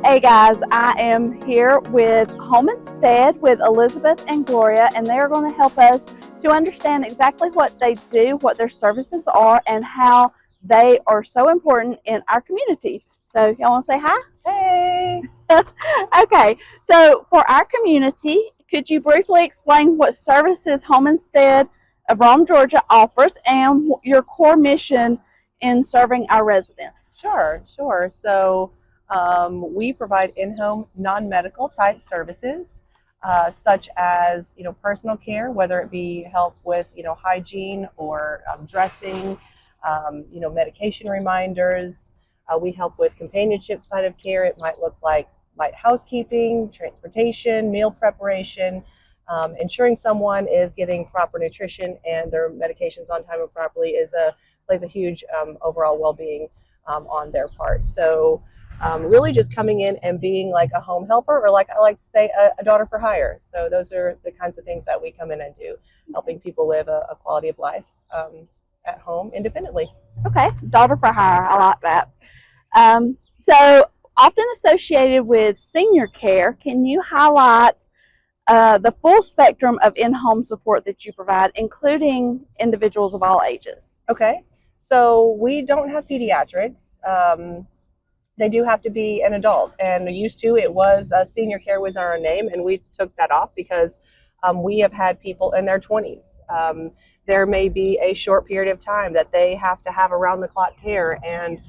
Hey guys, I am here with Home Instead with Elizabeth and Gloria, and they are going to help us to understand exactly what they do, what their services are, and how they are so important in our community. So, y'all want to say hi? Hey! Okay, so for our community, could you briefly explain what services Home Instead of Rome, Georgia offers and your core mission in serving our residents? Sure. So we provide in-home non-medical type services, such as personal care, whether it be help with hygiene or dressing, medication reminders. We help with companionship side of care. It might look like light housekeeping, transportation, meal preparation. Ensuring someone is getting proper nutrition and their medications on time and properly plays a huge overall well-being on their part. So really just coming in and being like a home helper, or like I like to say, a daughter for hire. So those are the kinds of things that we come in and do, helping people live a quality of life at home independently. Okay, daughter for hire, I like that. So often associated with senior care, can you highlight the full spectrum of in-home support that you provide, including individuals of all ages? Okay, so we don't have pediatrics. They do have to be an adult, and used to it was senior care was our name, and we took that off because we have had people in their 20s. There may be a short period of time that they have to have around the clock care, and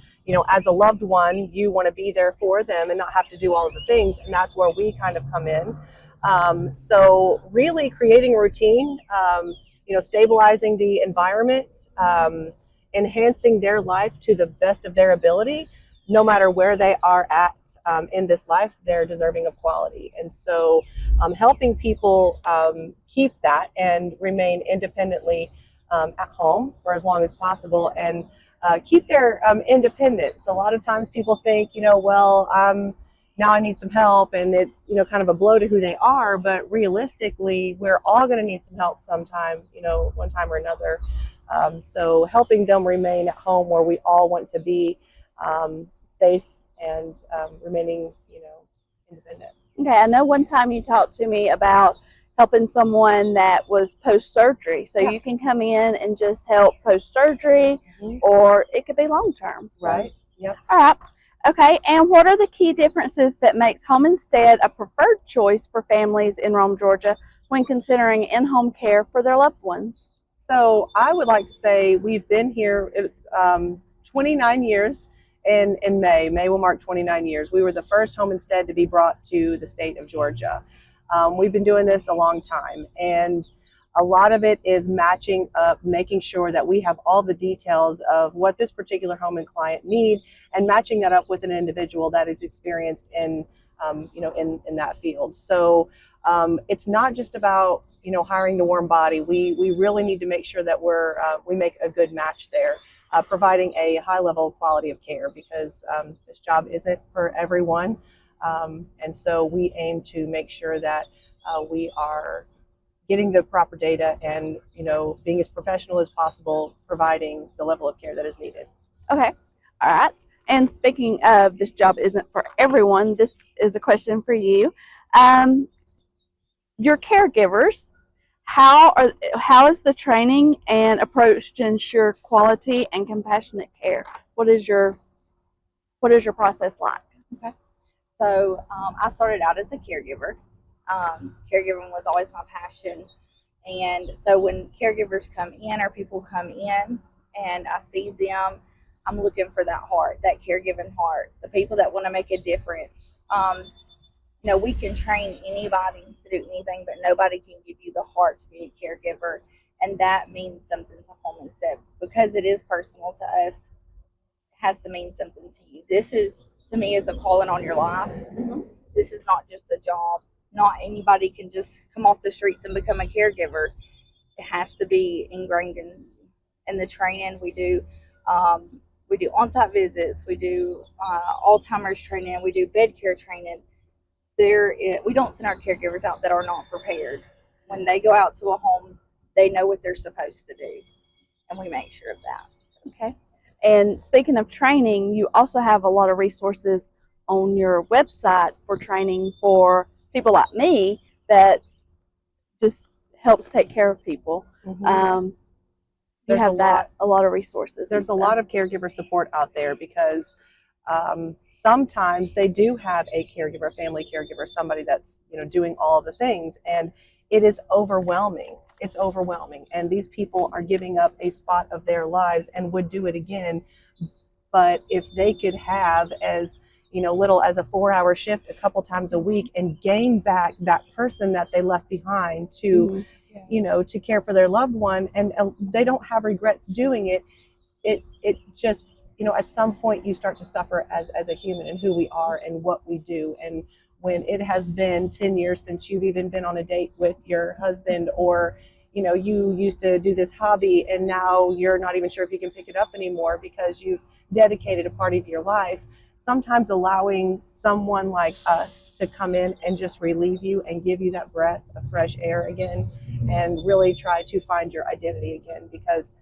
as a loved one, you want to be there for them and not have to do all of the things, and that's where we kind of come in. So really creating a routine, stabilizing the environment, enhancing their life to the best of their ability. No matter where they are at in this life, they're deserving of quality. And so helping people keep that and remain independently at home for as long as possible, and keep their independence. A lot of times people think, well, now I need some help, and it's kind of a blow to who they are. But realistically, we're all going to need some help sometime, one time or another. So helping them remain at home where we all want to be, safe and remaining, independent. Okay, I know one time you talked to me about helping someone that was post-surgery. So Yeah. you can come in and just help post-surgery, or it could be long-term. So. Right. Yep. All right. Okay, and what are the key differences that makes Home Instead a preferred choice for families in Rome, Georgia when considering in-home care for their loved ones? So I would like to say we've been here 29 years. In May will mark 29 years. We were the first Home Instead to be brought to the state of Georgia. We've been doing this a long time, and a lot of it is matching up, making sure that we have all the details of what this particular home and client need, and matching that up with an individual that is experienced in that field. So it's not just about hiring the warm body. We really need to make sure that we make a good match there. Providing a high level of quality of care, because this job isn't for everyone. And so we aim to make sure that we are getting the proper data and, being as professional as possible, providing the level of care that is needed. Okay. All right. And speaking of this job isn't for everyone, this is a question for you. Your caregivers, how is the training and approach to ensure quality and compassionate care? What is your process like? Okay. So I started out as a caregiver. Caregiving was always my passion. And so when caregivers come in, or people come in and I see them, I'm looking for that heart, that caregiving heart, the people that want to make a difference. We can train anybody to do anything, but nobody can give you the heart to be a caregiver. And that means something to Home Instead, because it is personal to us. It has to mean something to you. This is, to me, is a calling on your life. Mm-hmm. This is not just a job. Not anybody can just come off the streets and become a caregiver. It has to be ingrained in the training we do. We do on-site visits. We do Alzheimer's training. We do bed care training. We don't send our caregivers out that are not prepared. When they go out to a home, they know what they're supposed to do, and we make sure of that. Okay. And speaking of training, you also have a lot of resources on your website for training for people like me that just helps take care of people. You There's have a lot of resources. There's a lot of caregiver support out there because sometimes they do have a caregiver, family caregiver, somebody that's doing all of the things, and it is overwhelming. It's overwhelming, and these people are giving up a spot of their lives and would do it again. But if they could have as little as a 4-hour shift a couple times a week and gain back that person that they left behind to to care for their loved one, and they don't have regrets doing it, it just at some point you start to suffer as a human and who we are and what we do. And when it has been 10 years since you've even been on a date with your husband, or you used to do this hobby and now you're not even sure if you can pick it up anymore because you've dedicated a part of your life, sometimes allowing someone like us to come in and just relieve you and give you that breath of fresh air again, and really try to find your identity again, because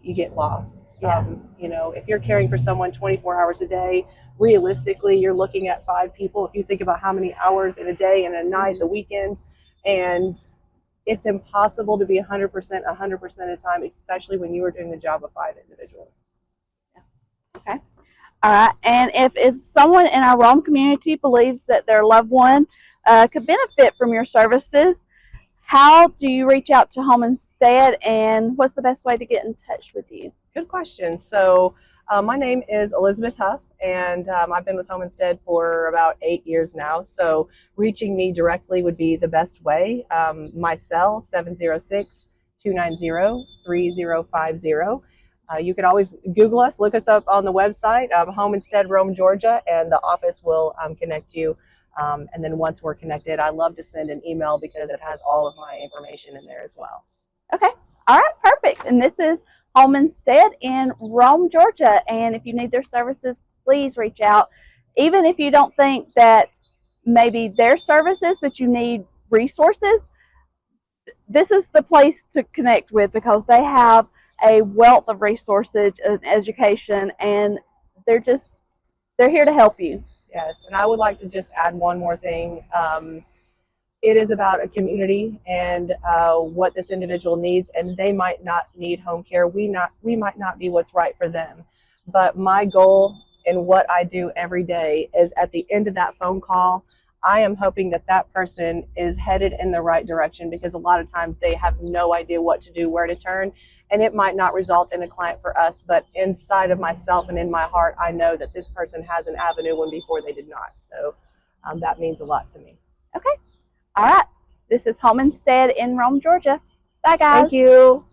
you get lost. If you're caring for someone 24 hours a day, realistically you're looking at 5 people. If you think about how many hours in a day and a night, the weekends, and it's impossible to be 100% 100% of the time, especially when you are doing the job of 5 individuals. Okay. All right. And if someone in our Rome community believes that their loved one could benefit from your services, how do you reach out to Home Instead, and what's the best way to get in touch with you? Good question. So my name is Elizabeth Huff, and I've been with Home Instead for about 8 years now. So reaching me directly would be the best way. My cell, 706-290-3050. You can always Google us, look us up on the website, Home Instead Rome, Georgia, and the office will connect you. And then once we're connected, I love to send an email because it has all of my information in there as well. Okay. All right. Perfect. And this is Home Instead in Rome, Georgia. And if you need their services, please reach out. Even if you don't think that maybe their services, but you need resources, this is the place to connect with, because they have a wealth of resources and education, and they're here to help you. Yes, and I would like to just add one more thing. It is about a community and what this individual needs, and they might not need home care. We might not be what's right for them. But my goal in what I do every day is, at the end of that phone call, I am hoping that that person is headed in the right direction, because a lot of times they have no idea what to do, where to turn, and it might not result in a client for us, but inside of myself and in my heart, I know that this person has an avenue when before they did not. So that means a lot to me. Okay. All right. This is Home Instead in Rome, Georgia. Bye, guys. Thank you.